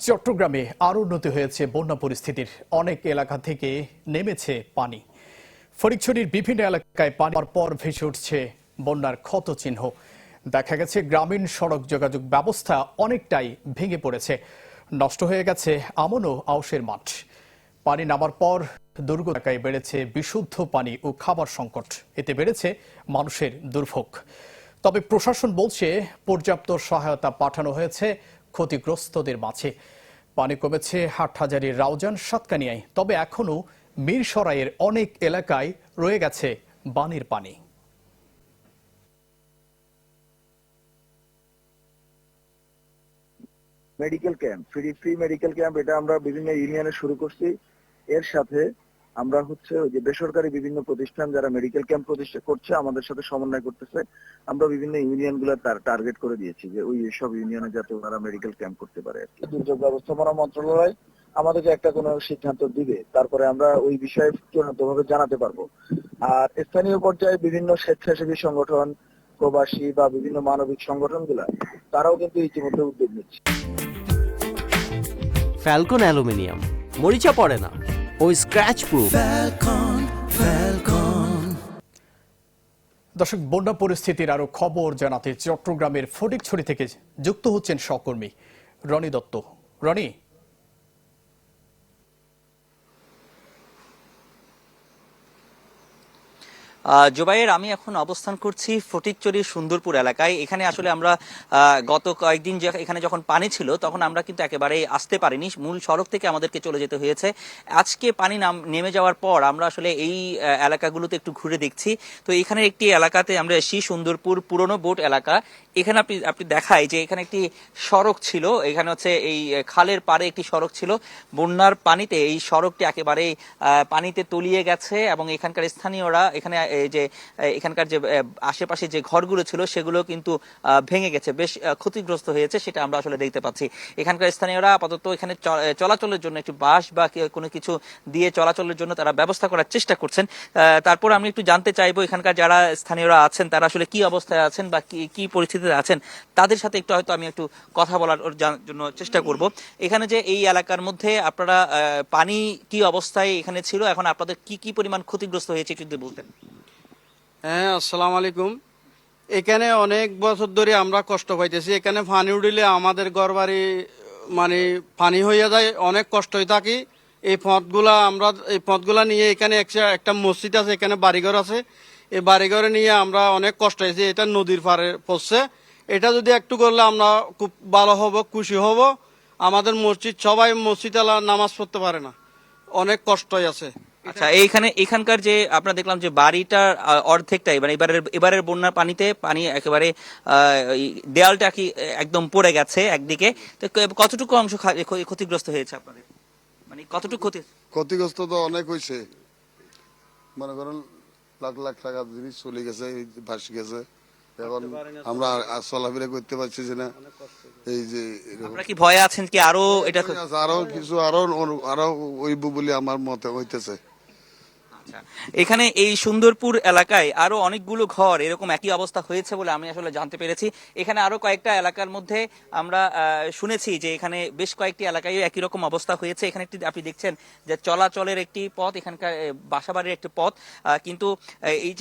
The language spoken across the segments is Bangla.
চট্টগ্রামে আরও উন্নতি হয়েছে বন্যা পরিস্থিতির। অনেক এলাকা থেকে নেমেছে পানি। ফটিকছড়ির বিভিন্ন এলাকায় পানির পর ভেসে উঠছে বন্যার ক্ষত চিহ্ন। দেখা গেছে গ্রামীণ সড়ক যোগাযোগ ব্যবস্থা অনেকটাই ভেঙে পড়েছে। নষ্ট হয়ে গেছে আমন ও আউশের মাঠ। পানি নামার পর দুর্গ এলাকায় বেড়েছে বিশুদ্ধ পানি ও খাবার সংকট। এতে বেড়েছে মানুষের দুর্ভোগ। তবে প্রশাসন বলছে পর্যাপ্ত সহায়তা পাঠানো হয়েছে ক্ষতিগ্রস্তদের মাঝে। পানি কমেছে হাটহাজারীর রাউজান সাতকানিয়ায়, তবে এখনো মিরসরাইয়ের অনেক এলাকায় রয়ে গেছে বানের পানি। Medical camp, free medical camp, এটা আমরা বিভিন্ন ইউনিয়নে শুরু করছি। এর সাথে আমরা ওই যে বেসরকারি বিভিন্ন প্রতিষ্ঠান যারা মেডিকেল ক্যাম্প প্রতিষ্ঠা করছে আমাদের সাথে সমন্বয় করতেছে। আমরা বিভিন্ন ইউনিয়ন গুলো টার্গেট করে দিয়েছি যে ওই সব ইউনিয়নে যাতে ওনারা মেডিকেল ক্যাম্প করতে পারে। দুর্যোগ ব্যবস্থাপনা মন্ত্রণালয় আমাদেরকে একটা কোনো সিদ্ধান্ত দিবে, তারপরে আমরা ওই বিষয়ে চূড়ান্তভাবে জানাতে পারবো। আর স্থানীয় পর্যায়ে বিভিন্ন স্বেচ্ছাসেবী সংগঠন, প্রবাসী বা বিভিন্ন মানবিক সংগঠনগুলা তারাও কিন্তু ইতিমধ্যে উদ্যোগ নিচ্ছে। ফ্যালকন অ্যালুমিনিয়াম মরিচা পড়ে না, ওই স্ক্র্যাচ প্রুফ। দর্শক, বন্যা পরিস্থিতির আরো খবর জানাতে চট্টগ্রামের ফটিকছড়ি থেকে যুক্ত হচ্ছেন সহকর্মী রনি দত্ত। রনি, জুবাইর, আমি এখন অবস্থান করছি ফটিকছড়ির সুন্দরপুর এলাকায়। এখানে আসলে আমরা গত কয়েকদিন এখানে যখন পানি ছিল তখন আমরা কিন্তু একেবারে আসতে পারিনি, মূল সড়ক থেকে আমাদেরকে চলে যেতে হয়েছে। আজকে পানি নেমে যাওয়ার পর আমরা আসলে এই এলাকাগুলোতে একটু ঘুরে দেখছি। তো এখানে একটি এলাকাতে আমরা এসেছি, সুন্দরপুর পুরনো বোট এলাকা। এখানে আপনি দেখাই যে এখানে একটি সড়ক ছিল, এখানে হচ্ছে এই খালের পাড়ে একটি সড়ক ছিল। বন্যার পানিতে এই সড়কটি একেবারে পানিতে তলিয়ে গেছে এবং এখানকার স্থানীয়রা এখানকার যে আশেপাশে যে ঘরগুলো ছিল সেগুলো কিন্তু ভেঙে গেছে, বেশ ক্ষতিগ্রস্ত হয়েছে, সেটা আমরা আসলে দেখতে পাচ্ছি। এখানকার স্থানীয়রা আপাতত এখানে চলাচলের জন্য একটু বাস বা কোনো কিছু দিয়ে চলাচলের জন্য তারা ব্যবস্থা করার চেষ্টা করছেন। তারপর আমি একটু জানতে চাইবো এখানকার যারা স্থানীয়রা আছেন তারা আসলে কি অবস্থায় আছেন বা কি পরিস্থিতিতে আছেন, তাদের সাথে একটু হয়তো আমি একটু কথা বলার জন্য চেষ্টা করব। এখানে যে এই এলাকার মধ্যে আপনারা পানি কি অবস্থায় এখানে ছিল, এখন আপনাদের কি পরিমাণ ক্ষতিগ্রস্ত হয়েছে একটু বলতেন। হ্যাঁ, আসসালামু আলাইকুম। এখানে অনেক বছর ধরে আমরা কষ্ট পাইতেছি। এখানে পানি উঠিলে আমাদের ঘরবাড়ি মানে পানি হইয়া যায়, অনেক কষ্ট হয়ে থাকি। এই পথগুলা নিয়ে এখানে একটা মসজিদ আছে, এখানে বাড়িঘর আছে। এই বাড়িঘরে নিয়ে আমরা অনেক কষ্ট হয়েছি। এটা নদীর পাড়ে পড়ছে। এটা যদি একটু করলে আমরা খুব ভালো হব, খুশি হব। আমাদের সবাই মসজিদ নামাজ পড়তে পারে না, অনেক কষ্ট আছে। আচ্ছা, এখানকার যে আপনারা দেখলাম যে বাড়িটার অর্ধেকটাই মানে এবারের বন্যার পানিতে পানি একেবারে দেয়ালটা কি একদম পড়ে গেছে একদিকে। তো কতটুকু অংশ ক্ষতিগ্রস্ত হয়েছে আপনাদের, মানে কতটুকু ক্ষতিগ্রস্ত? তো অনেক হয়েছে, মনে করেন লাখ লাখ টাকা জিনিস চলে গেছে, ভাসি গেছে। এখন আমরা চলাফেরা করতে পারছি না। এই যে আপনারা কি ভয়ে আছেন কি আরো এটা আরো কিছু আরো হইব বলে আমার মতে হইতেছে। এখানে এই সুন্দরপুর এলাকায় আরো অনেকগুলো ঘর এরকম একই অবস্থা হয়েছে বলে আমি আসলে জানতে পেরেছি। এখানে আরো কয়েকটা এলাকার মধ্যে আমরা শুনেছি যে এখানে বেশ কয়েকটি এলাকায় একই রকম অবস্থা হয়েছে। এখানে একটি আপনি দেখছেন যে চলাচলের একটি পথ, এখানকার বাসাবাড়ির একটি পথ, কিন্তু এই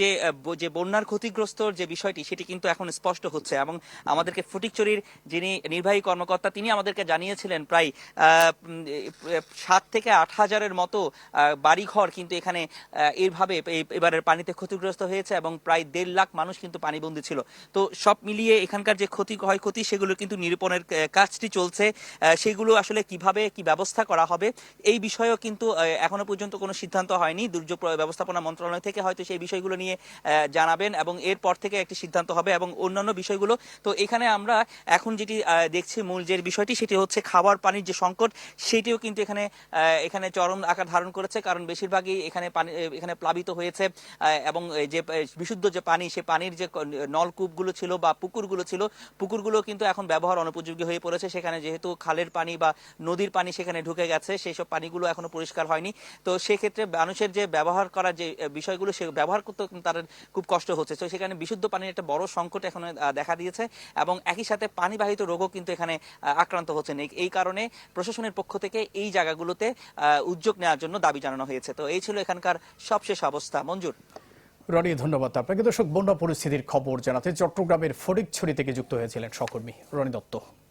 যে বন্যার ক্ষতিগ্রস্ত যে বিষয়টি সেটি কিন্তু এখন স্পষ্ট হচ্ছে। এবং আমাদেরকে ফটিকছড়ির যিনি নির্বাহী কর্মকর্তা তিনি আমাদেরকে জানিয়েছিলেন প্রায় 7 থেকে 8 হাজারের মতো বাড়িঘর কিন্তু এখানে এইভাবে এবারের পানিতে ক্ষতিগ্রস্ত হয়েছে এবং প্রায় 1.5 লাখ মানুষ কিন্তু পানিবন্দী ছিল। তো সব মিলিয়ে এখানকার যে ক্ষয়ক্ষতি সেগুলো কিন্তু নিরূপণের কাজটি চলছে। সেগুলো আসলে কিভাবে কি ব্যবস্থা করা হবে এই বিষয়েও কিন্তু এখনো পর্যন্ত কোনো সিদ্ধান্ত হয়নি। দুর্যোগ ব্যবস্থাপনা মন্ত্রণালয় থেকে হয়তো সেই বিষয়গুলো নিয়ে জানাবেন এবং এরপর থেকে একটি সিদ্ধান্ত হবে এবং অন্যান্য বিষয়গুলো। তো এখানে আমরা এখন যেটি দেখছি মূল যে বিষয়টি সেটি হচ্ছে খাবার পানির যে সংকট, সেটিও কিন্তু এখানে চরম আকার ধারণ করেছে। কারণ বেশিরভাগই এখানে এখানে প্লাবিত হয়েছে এবং এই যে বিশুদ্ধ যে পানি, সে পানির যে নলকূপগুলো ছিল বা পুকুরগুলো ছিল, পুকুরগুলো কিন্তু এখন ব্যবহার অনুপযোগী হয়ে পড়েছে। সেখানে যেহেতু খালের পানি বা নদীর পানি সেখানে ঢুকে গেছে, সেই সব পানিগুলো এখনো পরিষ্কার হয়নি। তো সেক্ষেত্রে মানুষের যে ব্যবহার করার যে বিষয়গুলো, সে ব্যবহার করতে তাদের খুব কষ্ট হচ্ছে। তো সেখানে বিশুদ্ধ পানির একটা বড় সংকট এখন দেখা দিয়েছে এবং একই সাথে পানিবাহিত রোগও কিন্তু এখানে আক্রান্ত হচ্ছেন। এই কারণে প্রশাসনের পক্ষ থেকে এই জায়গাগুলোতে উদ্যোগ নেওয়ার জন্য দাবি জানানো হয়েছে। তো এই ছিল এখানকার সবশেষ অবস্থা। মঞ্জুর। রনি, ধন্যবাদ আপনাকে। দর্শক, বন্যা পরিস্থিতির খবর জানাতে চট্টগ্রামের ফটিকছড়ি থেকে যুক্ত হয়েছিলেন সহকর্মী রনি দত্ত।